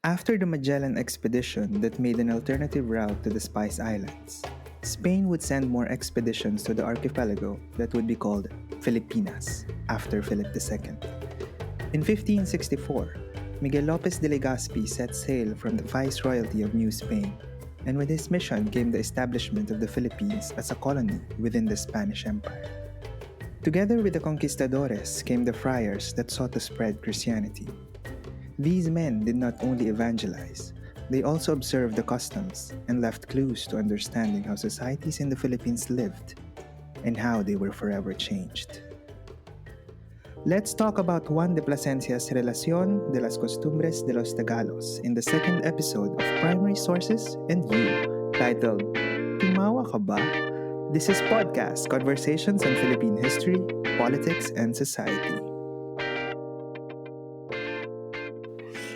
After the Magellan expedition that made an alternative route to the Spice Islands, Spain would send more expeditions to the archipelago that would be called Filipinas after Philip II. In 1564, Miguel Lopez de Legazpi set sail from the Viceroyalty of New Spain, and with his mission came the establishment of the Philippines as a colony within the Spanish Empire. Together with the conquistadores came the friars that sought to spread Christianity. These men did not only evangelize, they also observed the customs and left clues to understanding how societies in the Philippines lived and how they were forever changed. Let's talk about Juan de Plasencia's Relacion de las Costumbres de los Tagalos in the second episode of Primary Sources and You, titled Timawa ka ba? This is Podcast Conversations on Philippine History, Politics, and Society.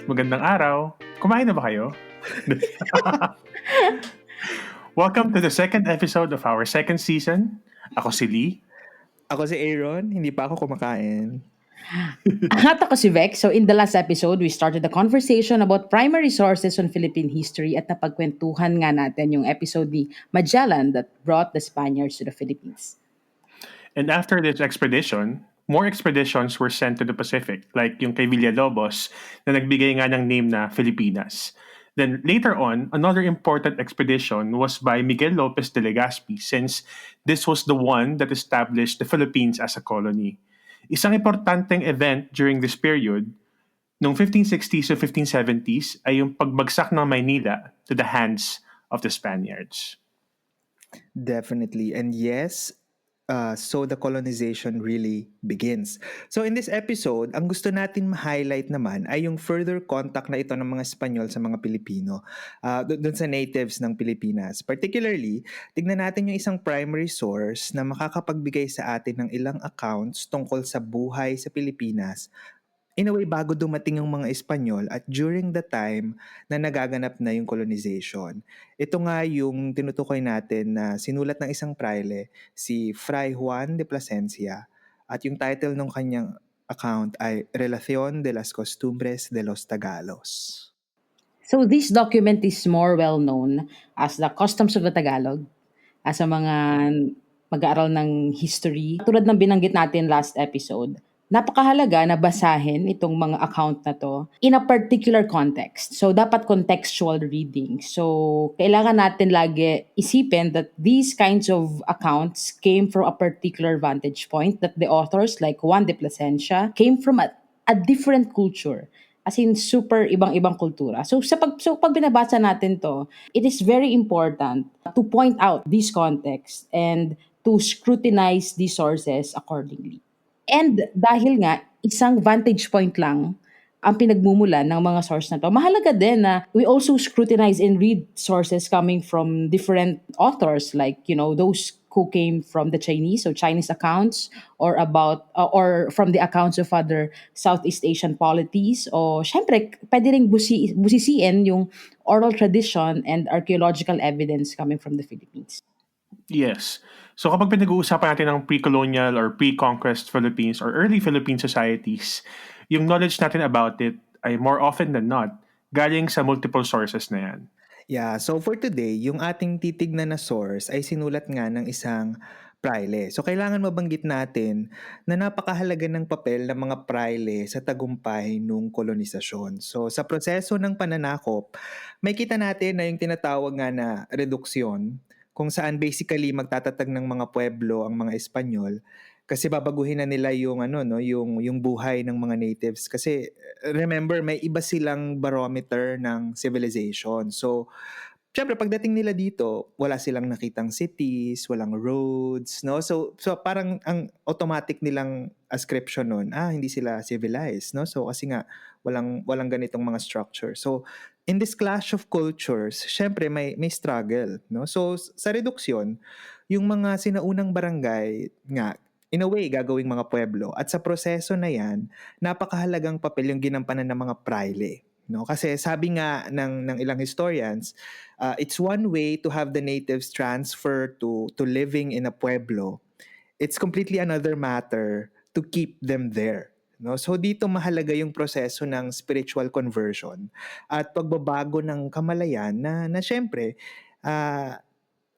Magandang araw. Kumain na ba kayo? Welcome to the second episode of our second season. Ako si Lee. Ako si Aaron, hindi pa ako kumakain. At ako si Vex. So in the last episode, we started the conversation about primary sources on Philippine history at napagkwentuhan nga natin yung episode ni Magellan that brought the Spaniards to the Philippines. And after this expedition, more expeditions were sent to the Pacific, like yung kay Villalobos na nagbigay nga ng name na Filipinas. Then later on, another important expedition was by Miguel Lopez de Legazpi since this was the one that established the Philippines as a colony. Isang importanteng event during this period, noong 1560s to 1570s, ay yung pagbagsak ng Maynila to the hands of the Spaniards. Definitely. And yes, so the colonization really begins. So in this episode, ang gusto natin ma-highlight naman ay yung further contact na ito ng mga Espanyol sa mga Pilipino dun sa natives ng Pilipinas. Particularly, tignan natin yung isang primary source na makakapagbigay sa atin ng ilang accounts tungkol sa buhay sa Pilipinas in a way bago dumating yung mga Espanyol at during the time na nagaganap na yung colonization. Ito nga yung tinutukoy natin na sinulat ng isang praile, si Fray Juan de Placencia, at yung title ng kanyang account ay Relacion de las Costumbres de los Tagalos. So this document is more well known as the Customs of the Tagalog, as sa mga mag-aaral ng history. Tulad ng binanggit natin last episode, napakahalaga na basahin itong mga account na to in a particular context. So, dapat contextual reading. So, kailangan natin lagi isipin that these kinds of accounts came from a particular vantage point, that the authors like Juan de Plasencia came from a different culture. As in, super ibang-ibang kultura. So, pag binabasa natin to, it is very important to point out this context and to scrutinize these sources accordingly. And dahil nga, isang vantage point lang ang pinagmumulan ng mga source na to, mahalaga din na we also scrutinize and read sources coming from different authors like, those who came from the Chinese, so Chinese accounts, or or from the accounts of other Southeast Asian polities, o syempre, pwede rin busisiin yung oral tradition and archaeological evidence coming from the Philippines. Yes. So kapag pinag-uusapan natin ng pre-colonial or pre-conquest Philippines or early Philippine societies, yung knowledge natin about it ay more often than not galing sa multiple sources na yan. Yeah, so for today, yung ating titignan na source ay sinulat nga ng isang praile. So kailangan mabanggit natin na napakahalaga ng papel ng mga praile sa tagumpay ng kolonisasyon. So sa proseso ng pananakop, may kita natin na yung tinatawag nga na reduksyon, kung saan basically magtatatag ng mga pueblo ang mga Espanyol kasi babaguhin na nila yung yung buhay ng mga natives kasi remember may iba silang barometer ng civilization. So syempre pagdating nila dito, wala silang nakitang cities, walang roads, no? So parang ang automatic nilang ascription nun, hindi sila civilized, no? So kasi nga walang ganitong mga structure. So in this clash of cultures, syempre may struggle, no? So sa reduksyon, yung mga sinaunang barangay nga in a way gagawing mga pueblo at sa proseso na yan, napakahalagang papel yung ginampanan ng mga praile, no? Kasi sabi nga ng ilang historians, it's one way to have the natives transfer to living in a pueblo. It's completely another matter to keep them there. No? So dito mahalaga yung proseso ng spiritual conversion at pagbabago ng kamalayan na syempre, ah,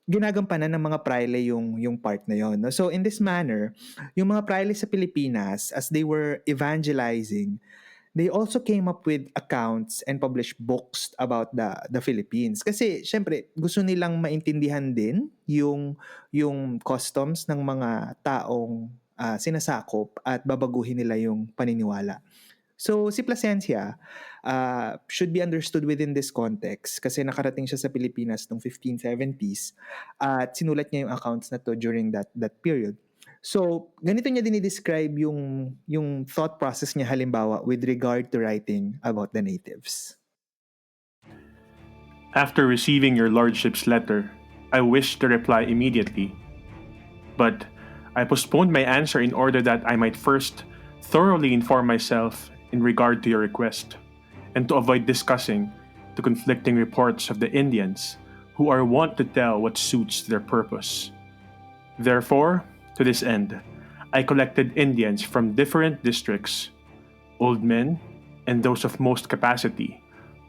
ginagampanan ng mga praile yung part na yon. No? So in this manner, yung mga praile sa Pilipinas, as they were evangelizing, they also came up with accounts and published books about the Philippines. Kasi syempre, gusto nilang maintindihan din yung customs ng mga taong sinasakop at babaguhin nila yung paniniwala. So si Plasencia should be understood within this context kasi nakarating siya sa Pilipinas noong 1570s at sinulat niya yung accounts na to during that period. So ganito niya dinidescribe yung thought process niya halimbawa with regard to writing about the natives. After receiving your lordship's letter, I wished to reply immediately, but I postponed my answer in order that I might first thoroughly inform myself in regard to your request, and to avoid discussing the conflicting reports of the Indians, who are wont to tell what suits their purpose. Therefore, to this end, I collected Indians from different districts, old men, and those of most capacity,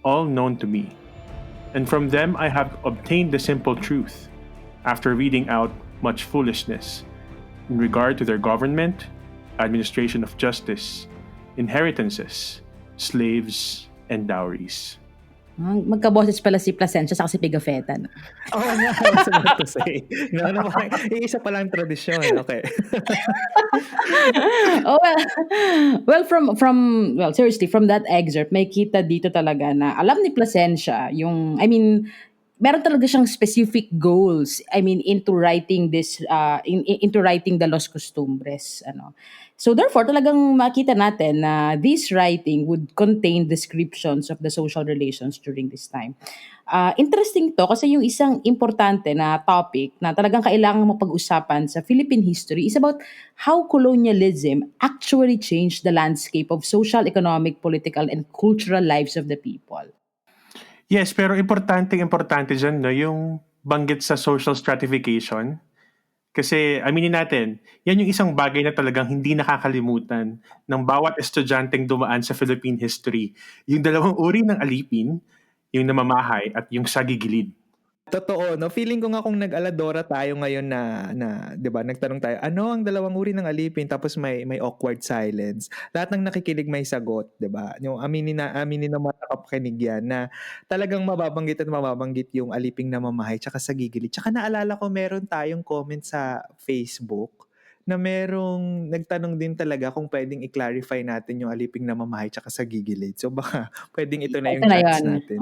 all known to me. And from them I have obtained the simple truth, after reading out much foolishness, in regard to their government, administration of justice, inheritances, slaves, and dowries. Magkaboses pala si Placencia sa si Pigafetta. No? Oh, nga, I was about to say. Isa pa lang tradisyon. Okay. Oh well seriously from that excerpt may kita dito talaga na alam ni Placencia yung meron talaga siyang specific goals into writing this into writing the Los Costumbres so therefore talagang makita natin na this writing would contain descriptions of the social relations during this time. Interesting to kasi yung isang importante na topic na talagang kailangang mapag-usapan sa Philippine history is about how colonialism actually changed the landscape of social, economic, political, and cultural lives of the people. Yes, pero importante dyan, no, yung banggit sa social stratification. Kasi aminin natin, yan yung isang bagay na talagang hindi nakakalimutan ng bawat estudyanteng dumaan sa Philippine history. Yung dalawang uri ng alipin, yung namamahay at yung sagigilid. Totoo, no? Feeling ko nga kung nag-aladora tayo ngayon na 'di ba, nagtanong tayo, ano ang dalawang uri ng alipin tapos may awkward silence. Lahat ng nakikinig may sagot, 'di ba? Yung aminin naman nakapakinig yan na talagang mababanggit yung aliping namamahay tsaka sa gigilid. Tsaka naalala ko meron tayong comment sa Facebook na merong nagtanong din talaga kung pwedeng i-clarify natin yung aliping namamahay tsaka sa gigilid. So baka pwedeng ito na Ito yung na chance yun. natin.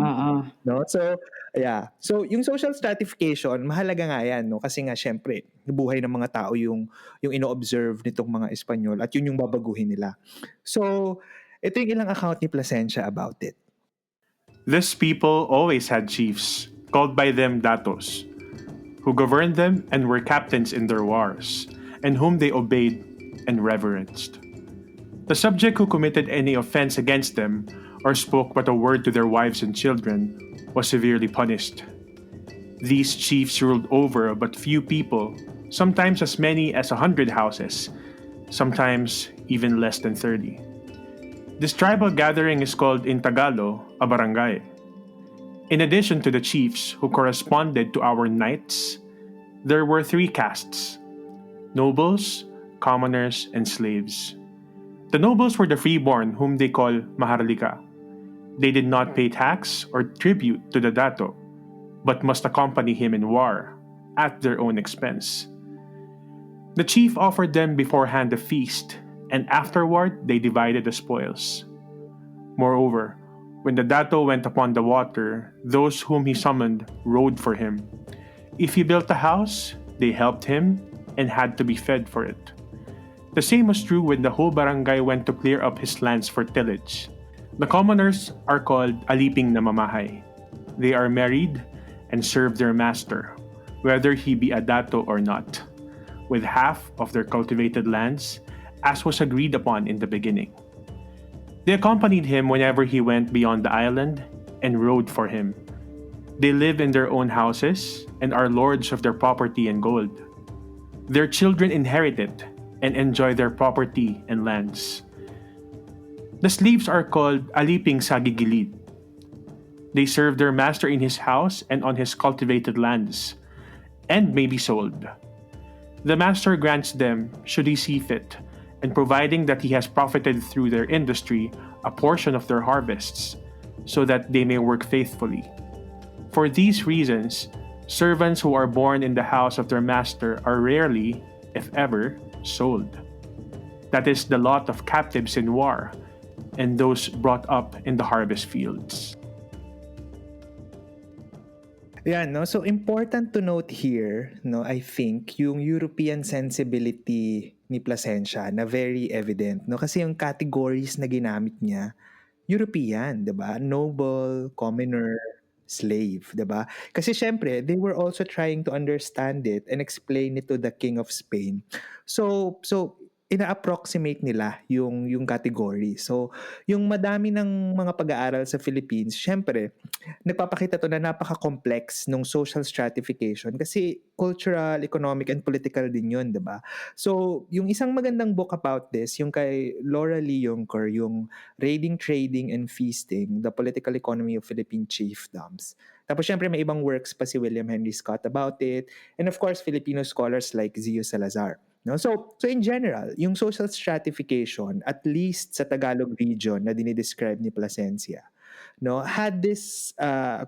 No? So, yeah. So, yung social stratification, mahalaga nga yan, no? Kasi nga, syempre, buhay ng mga tao yung ino-observe nitong mga Espanyol at yun yung babaguhin nila. So, ito yung ilang account ni Plasencia about it. This people always had chiefs, called by them datos, who governed them and were captains in their wars, and whom they obeyed and reverenced. The subject who committed any offense against them, or spoke but a word to their wives and children, was severely punished. These chiefs ruled over but few people, sometimes as many as 100 houses, sometimes even less than 30. This tribal gathering is called in Tagalog a barangay. In addition to the chiefs who corresponded to our knights, there were three castes: nobles, commoners, and slaves. The nobles were the freeborn whom they call maharlika. They did not pay tax or tribute to the dato, but must accompany him in war at their own expense. The chief offered them beforehand a feast, and afterward they divided the spoils. Moreover, when the dato went upon the water, those whom he summoned rowed for him. If he built a house, they helped him and had to be fed for it. The same was true when the whole barangay went to clear up his lands for tillage. The commoners are called aliping namamahay. They are married and serve their master, whether he be a dato or not, with half of their cultivated lands, as was agreed upon in the beginning. They accompanied him whenever he went beyond the island and rowed for him. They live in their own houses and are lords of their property and gold. Their children inherit it and enjoy their property and lands. The slaves are called aliping sa gigilid. They serve their master in his house and on his cultivated lands, and may be sold. The master grants them, should he see fit, and providing that he has profited through their industry a portion of their harvests, so that they may work faithfully. For these reasons, servants who are born in the house of their master are rarely, if ever, sold. That is the lot of captives in war, and those brought up in the harvest fields. Yan, no? So, important to note here, no, I think, yung European sensibility ni Plasencia na very evident, no? Kasi yung categories na ginamit niya, European, 'di ba? Noble, commoner, slave, 'di ba? Kasi syempre, they were also trying to understand it and explain it to the King of Spain. So ina-approximate nila yung category. So, yung madami ng mga pag-aaral sa Philippines, syempre, nagpapakita to na napaka-complex ng social stratification kasi cultural, economic, and political din yun, di ba? So, yung isang magandang book about this, yung kay Laura Lee Juncker, yung Raiding, Trading, and Feasting, The Political Economy of Philippine Chiefdoms. Tapos syempre may ibang works pa si William Henry Scott about it. And of course, Filipino scholars like Zio Salazar. No? So in general, yung social stratification, at least sa Tagalog region na dinidescribe ni Plasencia, no, had this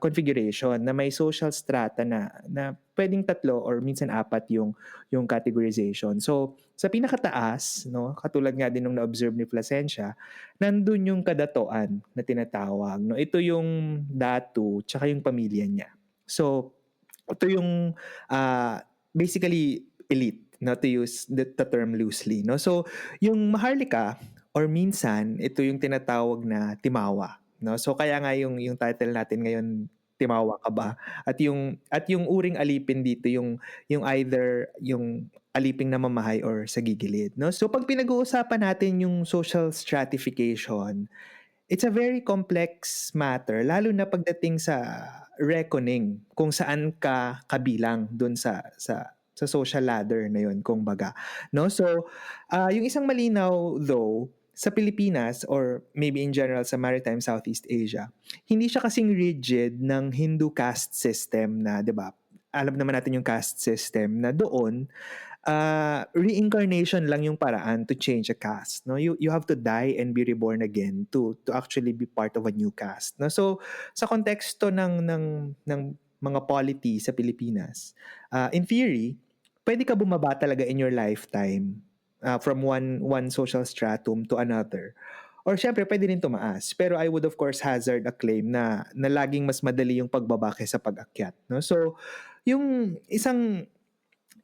configuration na may social strata na pwedeng tatlo or minsan apat yung categorization. So sa pinakataas, no, katulad nga din nung na-observe ni Plasencia, nandun yung kadatoan na tinatawag, no. Ito yung datu tsaka yung pamilya niya. So ito yung basically elite, not to use the term loosely, no. So yung maharlika or minsan ito yung tinatawag na timawa, no. So kaya nga yung title natin ngayon, Timawa ka ba? At yung uring alipin dito yung either yung aliping namamahay or sa gigilid, no. So pag pinag-uusapan natin yung social stratification, it's a very complex matter, lalo na pagdating sa reckoning kung saan ka kabilang dun sa social ladder na yun, kung baga, no. So yung isang malinaw though sa Pilipinas or maybe in general sa maritime Southeast Asia, hindi siya kasing rigid ng Hindu caste system na, 'di ba? Alam naman natin yung caste system na doon reincarnation lang yung paraan to change a caste, no. You have to die and be reborn again to actually be part of a new caste, no. So sa konteksto ng mga polity sa Pilipinas, in theory pwede ka bumaba talaga in your lifetime from one social stratum to another. Or syempre, pwede rin tumaas. Pero I would of course hazard a claim na laging mas madali yung pagbaba kaysa pag-akyat, no? So, yung isang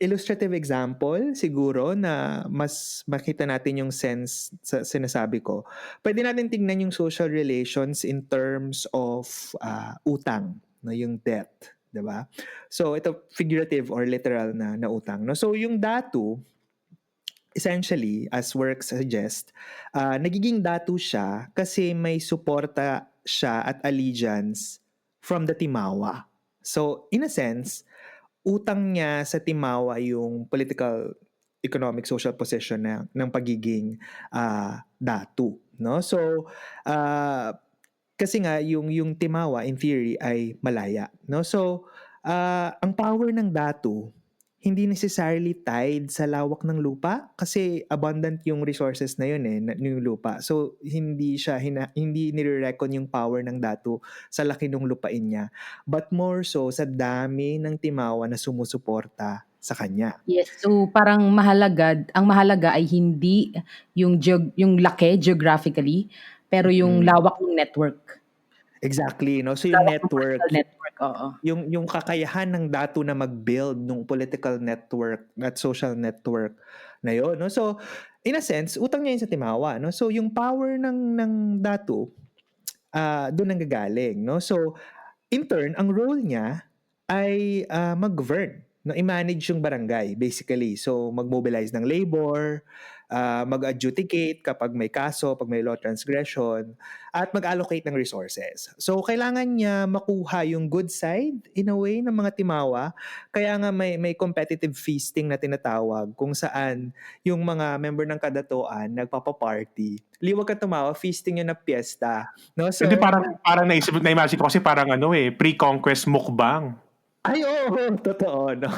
illustrative example siguro na mas makita natin yung sense sa sinasabi ko, pwede natin tingnan yung social relations in terms of utang, no, yung debt, 'di ba? So ito figurative or literal na utang, no. So yung datu essentially, as work suggest, nagiging datu siya kasi may suporta siya at allegiance from the Timawa. So, in a sense, utang niya sa Timawa yung political, economic, social position ng pagiging datu. No? So, kasi nga, yung Timawa, in theory, ay malaya. No? So, ang power ng datu, hindi necessarily tied sa lawak ng lupa kasi abundant yung resources na yun yung lupa. So hindi nire-reckon yung power ng datu sa laki ng lupain niya, but more so sa dami ng timawa na sumusuporta sa kanya. Yes, so parang ang mahalaga ay hindi yung laki geographically, pero yung lawak ng network. Exactly, no? So yung Lawak ng network, political network, oo. yung kakayahan ng datu na mag-build ng political network at social network na yun, no? So in a sense, utang niya yun sa Timawa, no? So yung power ng datu doon nanggagaling, no? So in turn, ang role niya ay mag-govern, no, i-manage yung barangay basically. So mag-mobilize ng labor, mag-adjudicate kapag may kaso, pag may law transgression, at mag-allocate ng resources. So kailangan niya makuha yung good side in a way ng mga Timawa. Kaya nga may competitive feasting na tinatawag kung saan yung mga member ng kadatuan nagpapa-party. Liwag ka tumawa, feasting yun na piyesta. No? Hindi, So, parang na-imagine ko kasi parang pre-conquest mukbang. ay, oo, totoo, no?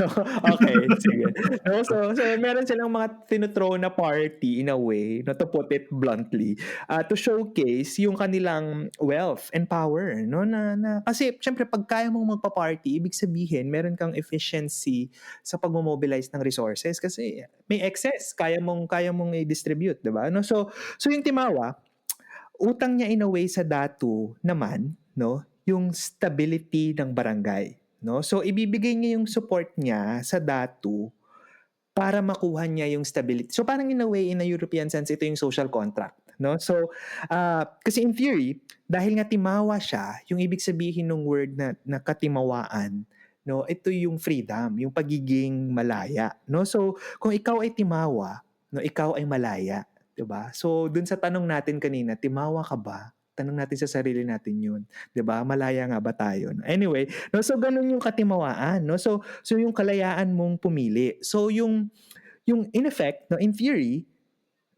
Okay, sige. No, so meron silang mga tinuthrow na party in a way, no, to put it bluntly, to showcase yung kanilang wealth and power, no? Kasi syempre pag kaya mong magpa-party, ibig sabihin meron kang efficiency sa pagmo-mobilize ng resources kasi may excess, kaya mong i-distribute, 'di ba? No, so yung Timawa, utang niya in a way sa datu naman, no, yung stability ng barangay, no? So ibibigay niya yung support niya sa datu para makuha niya yung stability. So parang in a way, in a European sense, ito yung social contract, no? So kasi in theory, dahil nga timawa siya, yung ibig sabihin ng word na katimawaan, no, ito yung freedom, yung pagiging malaya, no? So kung ikaw ay timawa, no, ikaw ay malaya, 'di ba? So dun sa tanong natin kanina, timawa ka ba? Tanong natin sa sarili natin 'yun, 'di ba? Malaya nga ba tayo? Anyway, no, so ganun yung katimawaan, no? So yung kalayaan mong pumili. So yung in effect, no, in theory,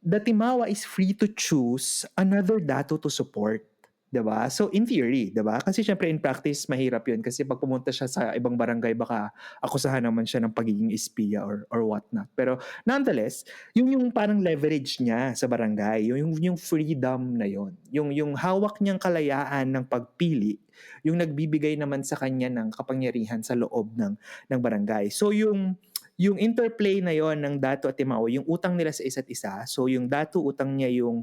the Timawa is free to choose another dato to support. 'Di ba? So in theory, 'di ba? Kasi syempre in practice mahirap 'yun kasi pag pumunta siya sa ibang barangay baka akusahan naman siya ng pagiging espiya or what not. Pero nonetheless, yung parang leverage niya sa barangay, yung freedom na 'yon. Yung hawak niyang kalayaan ng pagpili, yung nagbibigay naman sa kanya ng kapangyarihan sa loob ng barangay. So yung interplay na yon ng Dato at Timawa, yung utang nila sa isa't isa. So yung Dato utang niya yung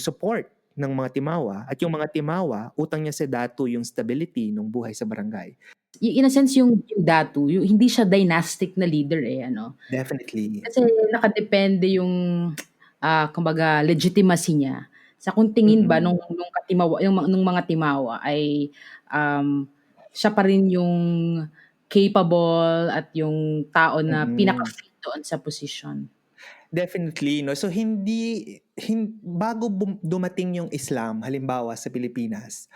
support ng mga Timawa at yung mga Timawa utang niya sa Dato yung stability ng buhay sa barangay. In a sense yung datu, yung hindi siya dynastic na leader ano. Definitely. Kasi nakadepende yung kumbaga legitimacy niya sa kung tingin ba Mm-mm. nung katimawa nung mga timawa ay siya pa rin yung capable at yung tao na Mm-mm. pinaka-fit doon sa posisyon. Definitely, no? So bago dumating yung Islam, halimbawa sa Pilipinas,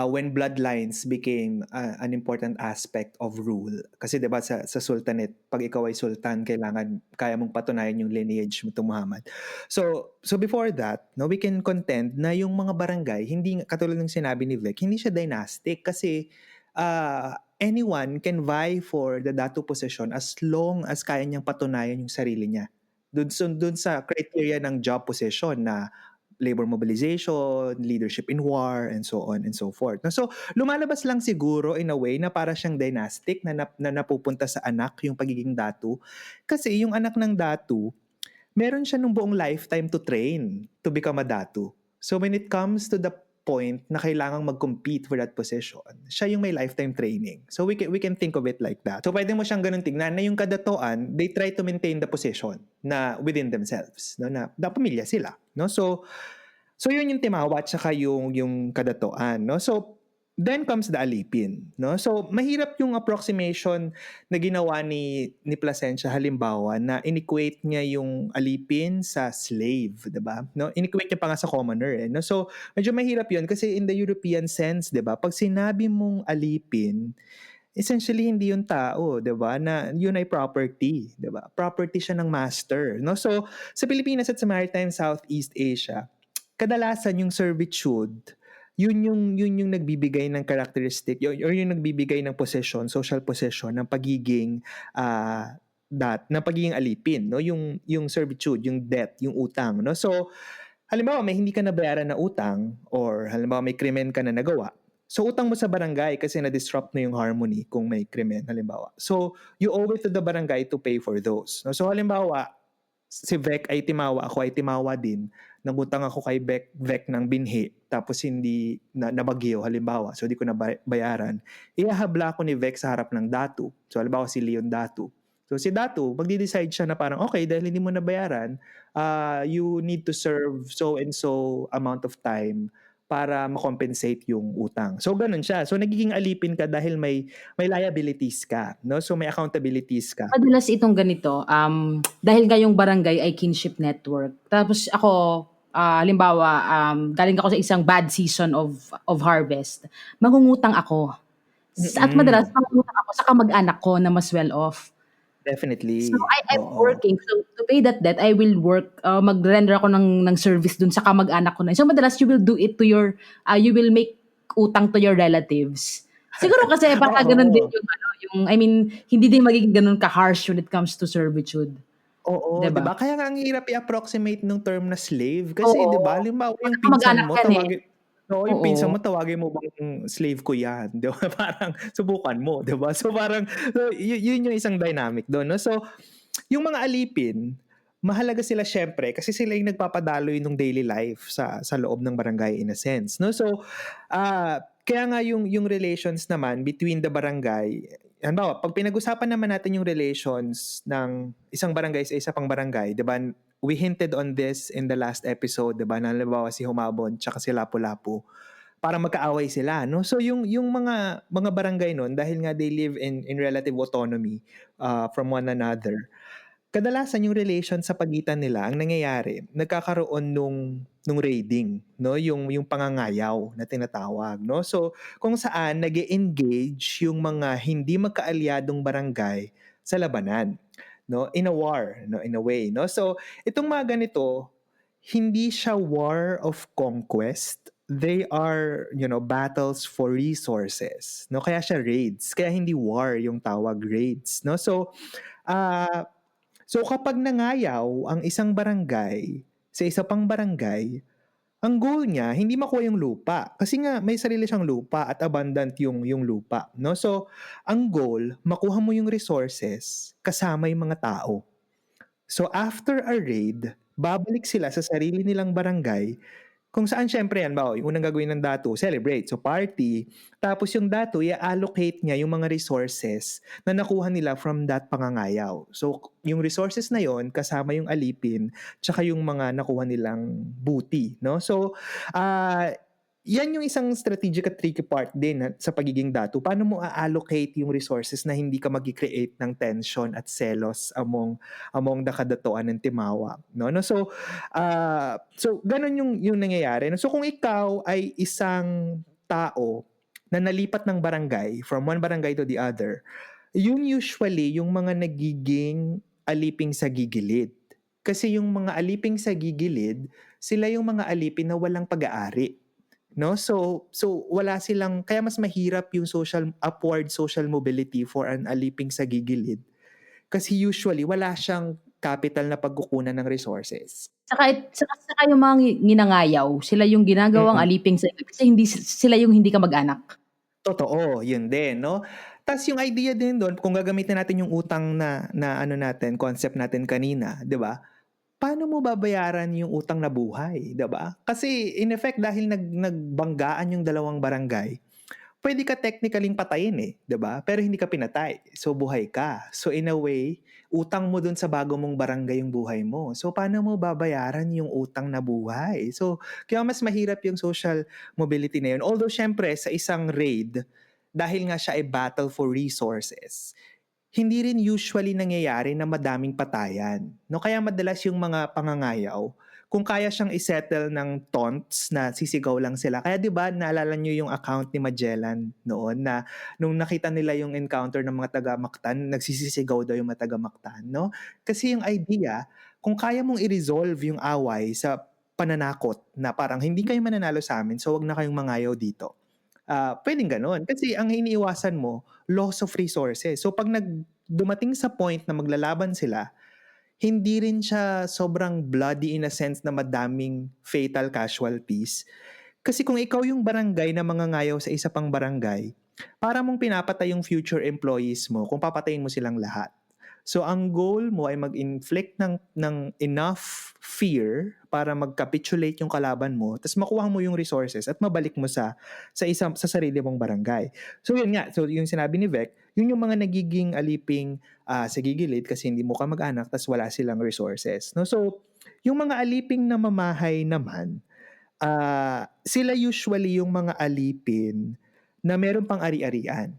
when bloodlines became an important aspect of rule. Kasi 'di ba sa sultanate, pag ikaw ay sultan, kailangan kaya mong patunayan yung lineage mo to Muhammad. So before that, no, we can contend na yung mga barangay, hindi katulad ng sinabi ni Vic, hindi siya dynastic kasi anyone can vie for the dato position as long as kaya niyang patunayan yung sarili niya. Dun sa criteria ng job position na labor mobilization, leadership in war, and so on and so forth. So, lumalabas lang siguro in a way na para siyang dynastic na napupunta sa anak yung pagiging datu. Kasi yung anak ng datu, meron siya nung buong lifetime to train to become a datu. So when it comes to the point na kailangang mag-compete for that position, siya yung may lifetime training. So we can think of it like that. So pwede mo siyang ganun tingnan na yung kadatoan, they try to maintain the position na within themselves, no, na pamilya sila, no? So yun yung timawa at saka yung kadatoan, no? So then comes the alipin, no? So mahirap yung approximation na ginawa ni Placencia, halimbawa na inequate niya yung alipin sa slave, 'di ba? No, inequate niya pa nga sa commoner no. So medyo mahirap 'yun kasi in the European sense, 'di ba? Pag sinabi mong alipin, essentially hindi 'yun tao, 'di ba? Na 'yun ay property, 'di ba? Property siya ng master, no? So sa Pilipinas at sa Maritime Southeast Asia, kadalasan yung servitude, yun yung nagbibigay ng characteristic or yung nagbibigay ng possession, social possession ng pagiging ng pagiging alipin, no? Yung servitude, yung debt, yung utang, no? So halimbawa may hindi ka nabayaran na utang or halimbawa may krimen ka na nagawa. So utang mo sa barangay kasi na-disrupt na yung harmony kung may krimen halimbawa. So you owe it to the barangay to pay for those. No? So halimbawa si Vec ay timawa, ako ay timawa din. Nangutang ako kay Vec ng binhi, tapos hindi nabagyo halimbawa, so hindi ko na bayaran. Ihahabla ko ni Vec sa harap ng datu. So halimbawa si Leon datu. So si datu, magdi-decide siya na parang, okay, dahil hindi mo nabayaran, you need to serve so and so amount of time para ma-compensate yung utang. So ganun siya. So nagiging alipin ka dahil may liabilities ka, no? So may accountabilities ka. Madalas itong ganito, dahil nga yung barangay ay kinship network. Tapos ako, halimbawa, galing ako sa isang bad season of harvest, mangungutang ako. At madalas Mm. mangungutang ako sa kamag-anak ko na mas well off. So Definitely. I'm Oo. working. So to pay that debt, I will work, mag-render ako ng service dun sa kamag-anak ko na. So madalas you will do it to you will make utang to your relatives. Siguro kasi baka ganun din Oo. yung ano, I mean, hindi din magiging ganun ka-harsh when it comes to servitude. Oo, 'Di 'di ba? ba? Kaya nga ang hirap i-approximate nung term na slave kasi 'di ba, Oo. halimbawa yung pinsan Magkakamag-anak mo yan, eh. yung pinsan Oo. mo tawagin mo bang slave ko 'yan, 'di ba? Parang subukan mo, 'di ba? So parang yun yung isang dynamic doon, no? So yung mga alipin, mahalaga sila siyempre kasi sila yung nagpapadaloy ng daily life sa loob ng barangay in a sense, no? So kaya nga yung relations naman between the barangay, halimbawa, pag pinag-usapan naman natin yung relations ng isang barangay sa isa pang barangay, 'di ba? We hinted on this in the last episode, 'di ba? Na halimbawa si Humabon tsaka si Lapu-Lapu, para magkaaway sila, no? So yung mga barangay noon dahil nga they live in relative autonomy from one another, kadalasan yung relation sa pagitan nila ang nangyayari, nagkakaroon nung raiding, no? Yung pangangayaw na tinatawag, no? So kung saan nag-engage yung mga hindi magkaalyadong barangay sa labanan, no? In a war, no? In a way, no? So itong mga ganito, hindi siya war of conquest. They are, battles for resources, no? Kaya siya raids. Kaya hindi war yung tawag, raids, no? Ah So kapag nangayaw ang isang barangay sa isa pang barangay, ang goal niya hindi makuha yung lupa kasi nga may sarili siyang lupa at abundant yung lupa, no? So ang goal, makuha mo yung resources kasama yung mga tao. So after a raid, babalik sila sa sarili nilang barangay kung saan siyempre yan, yung unang gagawin ng datu, celebrate. So party. Tapos yung datu, i-allocate niya yung mga resources na nakuha nila from that pangangayaw. So yung resources na yon kasama yung alipin, tsaka yung mga nakuha nilang booty. No? So yan yung isang strategic at tricky part din sa pagiging datu. Paano mo a-allocate yung resources na hindi ka mag-create ng tension at selos among the kadatuan ng Timawa. No? So ganun yung nangyayari. So kung ikaw ay isang tao na nalipat ng barangay, from one barangay to the other, yun usually yung mga nagiging aliping sa gigilid. Kasi yung mga aliping sa gigilid, sila yung mga alipin na walang pag-aari. No? So wala silang, kaya mas mahirap yung upward social mobility for an aliping sa gigilid. Kasi usually wala siyang capital na pagkukunan ng resources. Saka yung mga ginangayaw, sila yung ginagawang Mm. alipin sa'yo kasi sila yung hindi kamag-anak. Totoo, yun din, no? Tas yung idea din doon, kung gagamitin natin yung utang na ano natin, concept natin kanina, 'di ba? Paano mo babayaran yung utang na buhay, 'di ba? Kasi in effect dahil nagbanggaan yung dalawang barangay, pwede ka technically patayin, 'di ba? Pero hindi ka pinatay. So buhay ka. So in a way, utang mo dun sa bago mong barangay yung buhay mo. So paano mo babayaran yung utang na buhay? So kaya mas mahirap yung social mobility na yun. Although syempre sa isang raid, dahil nga siya ay battle for resources, hindi rin usually nangyayari na madaming patayan. No, kaya madalas yung mga pangangayaw, kung kaya siyang isettle ng taunts na sisigaw lang sila. Kaya 'di ba naalala niyo yung account ni Magellan noon na nung nakita nila yung encounter ng mga taga-Mactan, nagsisisigaw daw yung mga taga-Mactan, no? Kasi yung idea, kung kaya mong i-resolve yung away sa pananakot na parang hindi kayo mananalo sa amin, so wag na kayong mangayaw dito. Pwedeng gano'n. Kasi ang iniiwasan mo, loss of resources. So pag dumating sa point na maglalaban sila, hindi rin siya sobrang bloody in a sense na madaming fatal casualties. Kasi kung ikaw yung barangay na mangangayaw sa isa pang barangay, para mong pinapatay yung future employees mo kung papatayin mo silang lahat. So ang goal mo ay mag-inflict ng enough fear para mag-capitulate yung kalaban mo, tapos makuha mo yung resources at mabalik mo sa sarili mong barangay. So yun nga, so yung sinabi ni Vec, yun yung mga nagiging aliping sa gigilid kasi hindi mo ka mag-anak tapos wala silang resources. No? So yung mga aliping na mamahay naman, Sila usually yung mga alipin na meron pang ari-arian.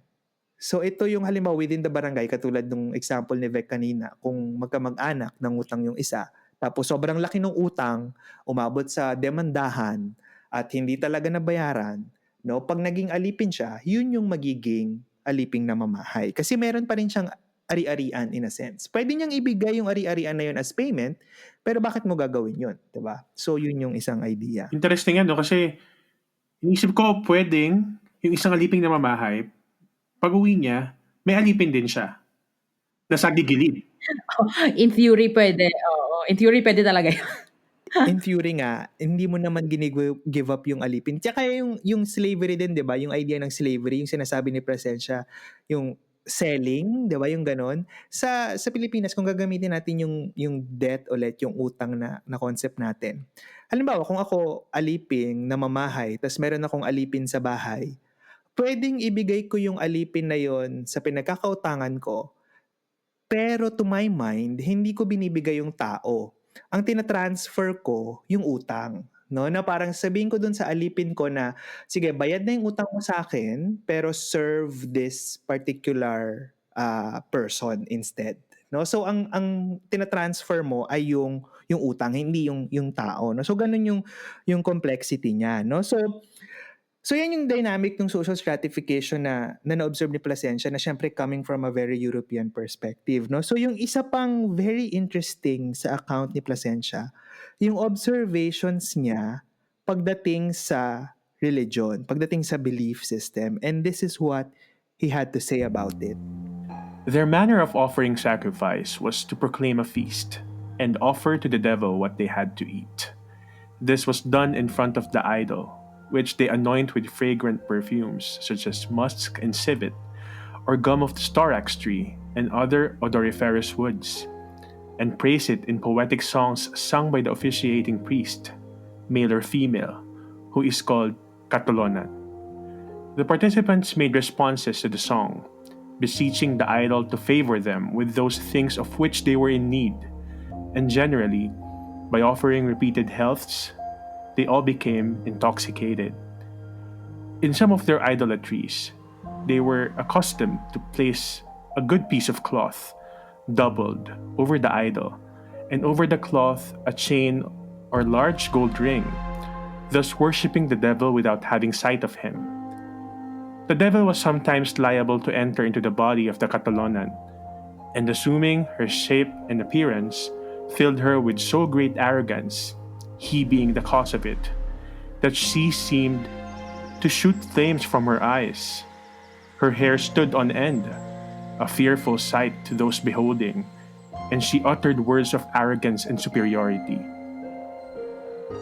So ito yung halimbawa within the barangay, katulad nung example ni Vec kanina, kung magkamag-anak nangutang yung isa, tapos sobrang laki ng utang, umabot sa demandahan at hindi talaga nabayaran, no? Pag naging alipin siya, yun yung magiging aliping namamahay. Kasi meron pa rin siyang ari-arian in a sense. Pwede niyang ibigay yung ari-arian na yun as payment, pero bakit mo gagawin yun, 'di ba? So yun yung isang idea. Interesting yan, no? Kasi inisip ko pwedeng yung isang aliping na mamahay, pag-uwi niya, may alipin din siya na sa gigilid. In theory pwede, oo. In theory pwede talaga yun. In theory nga, hindi mo naman give up yung alipin. Tsaka yung slavery din, 'di ba? Yung idea ng slavery, yung sinasabi ni Placencia, yung selling, 'di ba? Yung ganon. Sa Pilipinas, kung gagamitin natin yung debt ulit, yung utang na concept natin. Halimbawa, kung ako alipin na mamahay, tapos meron akong alipin sa bahay, pwedeng ibigay ko yung alipin na yon sa pinagkakautangan ko, pero to my mind, hindi ko binibigay yung tao. Ang tina-transfer ko, yung utang. No? Na parang sabihin ko dun sa alipin ko na, sige, bayad na yung utang mo sa akin, pero serve this particular person instead. No? So, ang tina-transfer mo ay yung utang, hindi yung tao. No? So, ganun yung complexity niya. No? So yan yung dynamic ng social stratification na na-observe ni Placencia, na syempre coming from a very European perspective. No? So yung isa pang very interesting sa account ni Placencia, yung observations niya pagdating sa religion, pagdating sa belief system. And this is what he had to say about it. Their manner of offering sacrifice was to proclaim a feast and offer to the devil what they had to eat. This was done in front of the idol, which they anoint with fragrant perfumes such as musk and civet, or gum of the storax tree, and other odoriferous woods, and praise it in poetic songs sung by the officiating priest, male or female, who is called katolonan. The participants made responses to the song, beseeching the idol to favor them with those things of which they were in need, and generally, by offering repeated healths, they all became intoxicated. In some of their idolatries, they were accustomed to place a good piece of cloth, doubled, over the idol, and over the cloth a chain or large gold ring, thus worshipping the devil without having sight of him. The devil was sometimes liable to enter into the body of the Catalonan, and assuming her shape and appearance, filled her with so great arrogance, he being the cause of it, that she seemed to shoot flames from her eyes. Her hair stood on end, a fearful sight to those beholding, and she uttered words of arrogance and superiority.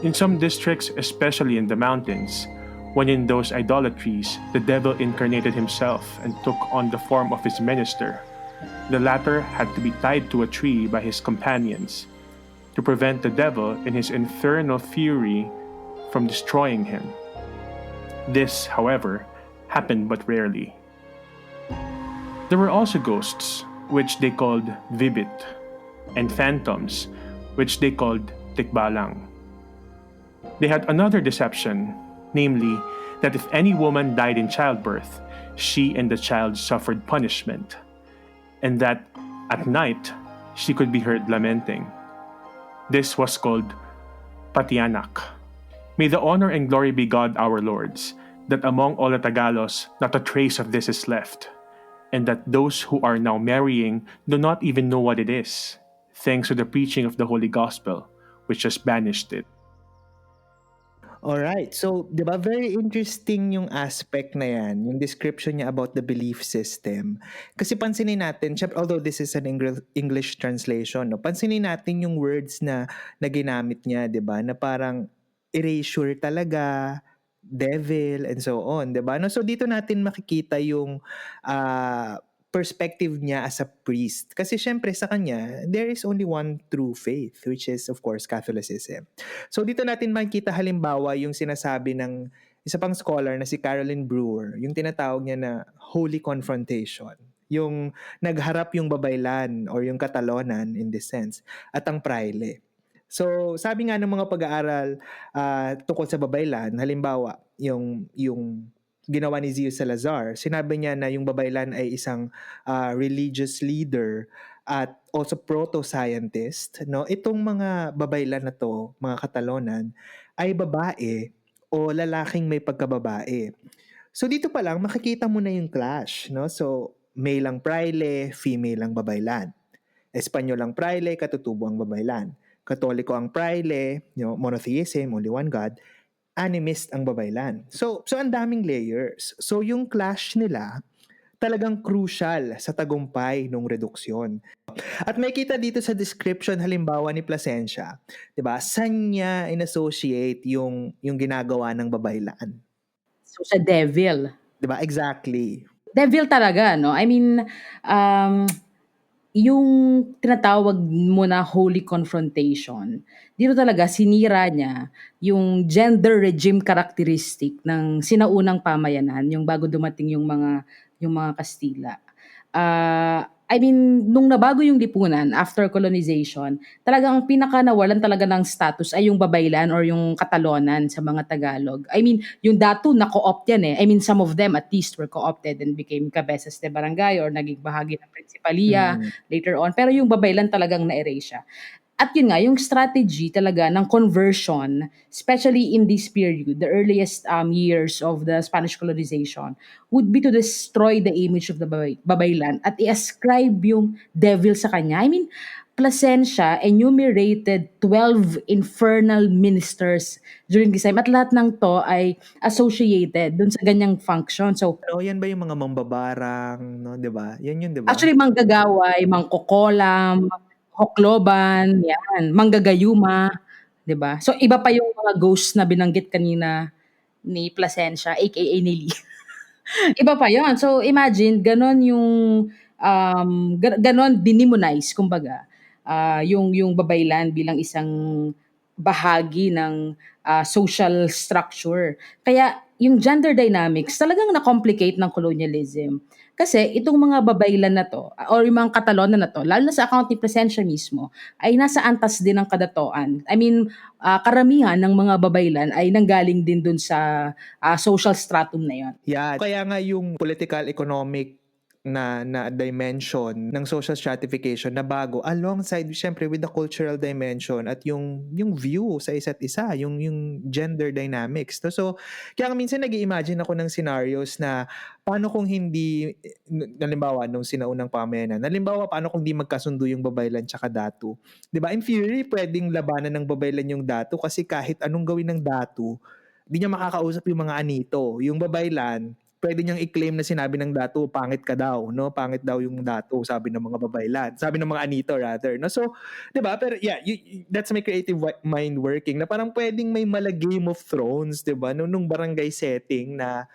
In some districts, especially in the mountains, when in those idolatries the devil incarnated himself and took on the form of his minister, the latter had to be tied to a tree by his companions to prevent the devil in his infernal fury from destroying him. This, however, happened but rarely. There were also ghosts, which they called vibit, and phantoms, which they called tikbalang. They had another deception, namely, that if any woman died in childbirth, she and the child suffered punishment, and that at night she could be heard lamenting. This was called patianak. May the honor and glory be God our Lord's, that among all the Tagalos not a trace of this is left, and that those who are now marrying do not even know what it is, thanks to the preaching of the Holy Gospel, which has banished it. Alright, so 'di ba very interesting yung aspect na yan, yung description niya about the belief system. Kasi pansinin natin, syempre, although this is an English translation, no, pansinin natin yung words na ginamit niya, 'di ba? Na parang erasure talaga, devil, and so on, 'di ba? No, so dito natin makikita yung perspective niya as a priest. Kasi syempre sa kanya, there is only one true faith, which is of course Catholicism. So dito natin makikita halimbawa yung sinasabi ng isa pang scholar na si Caroline Brewer, yung tinatawag niya na holy confrontation. Yung nagharap yung babaylan or yung katalonan in this sense at ang praile. So, sabi nga ng mga pag-aaral tungkol sa babaylan, halimbawa, yung ginawa ni Zio Salazar, sinabi niya na yung babaylan ay isang religious leader at also proto-scientist. No? Itong mga babaylan na to, mga Katalonan, ay babae o lalaking may pagkababae. So dito pa lang makikita mo na yung clash, no? So male ang praile, female ang babaylan. Espanyol ang praile, katutubo ang babaylan. Katoliko ang praile, monotheism, only one God. Animist ang babaylan. So ang daming layers. So yung clash nila talagang crucial sa tagumpay ng reduksyon. At may kita dito sa description halimbawa ni Placencia, 'di ba? Saan niya in-associate yung ginagawa ng babaylan? So, sa devil. 'Di ba? Exactly. Devil talaga, no? I mean, um, yung tinatawag mo na holy confrontation, dito talaga sinira niya yung gender regime characteristic ng sinaunang pamayanan, yung bago dumating yung mga Kastila. I mean, nung nabago yung lipunan after colonization, talagang ang pinaka nawalan talaga ng status ay yung babaylan or yung Katalonan sa mga Tagalog. I mean, yung datu na co-opt yan eh. I mean, some of them at least were co-opted and became cabezas de barangay or naging bahagi ng Principalia Mm. later on. Pero yung babaylan talagang na-erase siya. At yun nga, yung strategy talaga ng conversion, especially in this period, the earliest years of the Spanish colonization, would be to destroy the image of the babaylan at i-ascribe yung devil sa kanya. I mean, Placencia enumerated 12 infernal ministers during this time at lahat ng to ay associated dun sa ganyang function. So, Ano, yan ba yung mga mambabarang, no, 'di ba? Yan yun, 'di ba? actually, manggagaway, mangkokolam, hokloban, yan, manggagayuma, 'di ba? So, iba pa yung mga ghosts na binanggit kanina ni Placencia, aka Nelly. Iba pa yon. So, imagine, ganon yung, ganon dinimonize, kumbaga, yung babaylan bilang isang bahagi ng social structure. Kaya, yung gender dynamics talagang na-complicate ng colonialism. Kasi itong mga babaylan na to, or yung mga Katalonan na to, lalo na sa account ni Placencia mismo, ay nasa antas din ng kadatoan. I mean, karamihan ng mga babaylan ay nanggaling din dun sa social stratum na yon. Yeah. Kaya nga yung political economic na dimension ng social stratification na bago alongside syempre with the cultural dimension at yung view sa isa't isa, yung gender dynamics. No? So kaya minsan nag-iimagine ako ng scenarios na paano kung hindi halimbawa nung sinaunang pamayanan. Halimbawa paano kung hindi magkasundo yung babaylan tsaka datu. 'Di ba? In theory pwedeng labanan ng babaylan yung datu kasi kahit anong gawin ng datu, di niya makakausap yung mga anito. Yung babaylan, pwede niyang i-claim na sinabi ng datu, pangit ka daw, no? Pangit daw yung datu, sabi ng mga babaylan. Sabi ng mga anito rather, no? So, 'di ba? Pero yeah, that's my creative mind working na parang pwedeng may mala Game of Thrones, 'di ba? Nung barangay setting na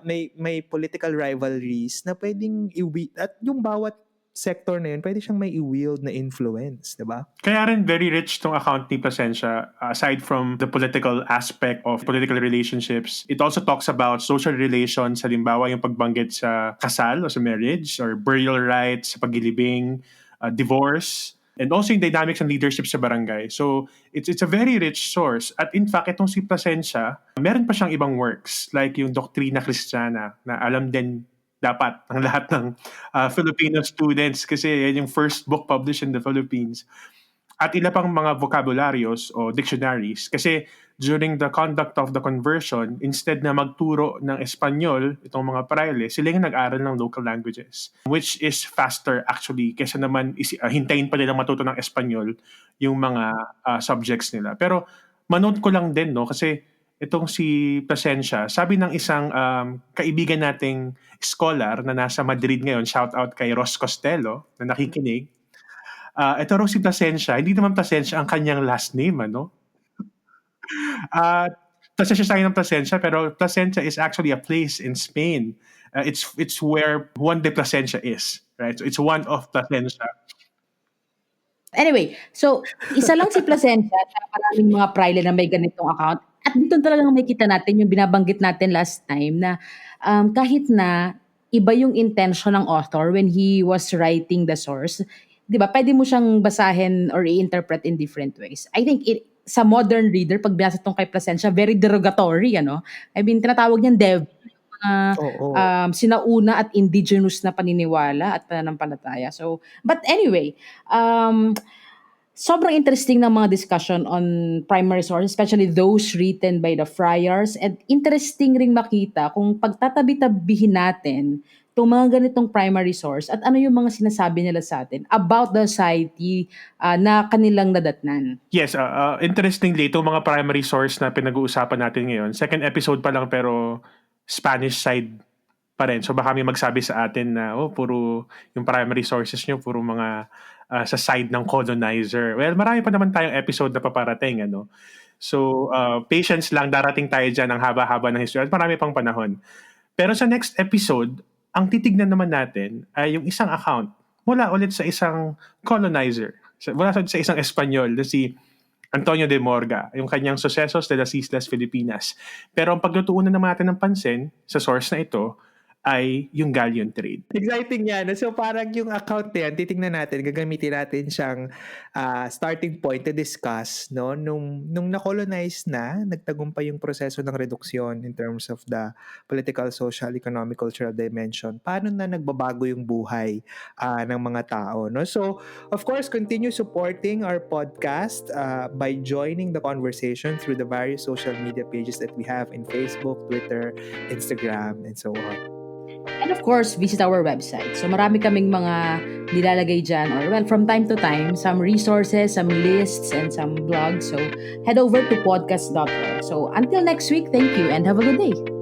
may political rivalries na pwedeng at yung bawat sector na yun, pwede siyang may i-wield na influence, 'di ba? Kaya rin very rich tong account ni Placencia. Aside from the political aspect of political relationships, it also talks about social relations, halimbawa yung pagbanggit sa kasal o sa marriage or burial rights, sa pagilibing, divorce, and also yung dynamics and leadership sa barangay. So it's a very rich source. At in fact, itong si Placencia, meron pa siyang ibang works like yung Doktrina Kristiyana na alam din dapat ng lahat ng Filipino students kasi yan yung first book published in the Philippines. At ilan pang mga vocabularyos o dictionaries kasi during the conduct of the conversion, instead na magturo ng Espanyol, itong mga praile, sila yung nag-aral ng local languages, which is faster actually kesa naman hintayin pa nilang matuto ng Espanyol yung mga subjects nila. Pero manote ko lang din, no, kasi itong si Placencia, sabi ng isang kaibigan nating scholar na nasa Madrid ngayon, shout out kay Ross Costello na nakikinig. Ito raw si Placencia, hindi naman Placencia ang kanyang last name, ano? Placencia tayo ng Placencia, pero Placencia is actually a place in Spain. It's where Juan de Plasencia is, right? So it's one of Placencia. Anyway, so isa lang si Placencia at maraming mga praile na may ganitong account. At dito talagang makikita natin yung binabanggit natin last time na kahit na iba yung intention ng author when he was writing the source, 'di ba, pwede mo siyang basahin or i-interpret in different ways. I think sa modern reader, pag binasa tong kay Placencia, very derogatory, ano? I mean, tinatawag niyang devil, mga Oo. sinauna at indigenous na paniniwala at pananampalataya. So, but anyway, sobrang interesting ng mga discussion on primary sources, especially those written by the friars. And interesting ring makita kung pagtatabi-tabihin natin itong mga ganitong primary source at ano yung mga sinasabi nila sa atin about the society na kanilang nadatnan. Yes, interestingly, itong mga primary source na pinag-uusapan natin ngayon, second episode pa lang pero Spanish side pa rin. So baka may magsabi sa atin na, puro yung primary sources nyo, puro mga sa side ng colonizer. Well, marami pa naman tayong episode na paparating, ano? So, patience lang, darating tayo dyan ang haba-haba ng history at marami pang panahon. Pero sa next episode, ang titignan naman natin ay yung isang account mula ulit sa isang colonizer. Mula sa isang Espanyol na si Antonio de Morga, yung kanyang Sucesos de las Islas Filipinas. Pero ang pagtutuunan naman natin ng pansin sa source na ito ay yung galleon trade. Exciting yan. So parang yung account na yan, titingnan natin, gagamitin natin siyang starting point to discuss, no? Nung na-colonize na, nagtagumpay yung proseso ng reduksyon in terms of the political, social, economic, cultural dimension. Paano na nagbabago yung buhay ng mga tao, no? So, of course, continue supporting our podcast by joining the conversation through the various social media pages that we have in Facebook, Twitter, Instagram, and so on. And of course, visit our website. So marami kaming mga nilalagay dyan, or well, from time to time, some resources, some lists, and some blogs. So head over to podcast.org. So until next week, thank you and have a good day.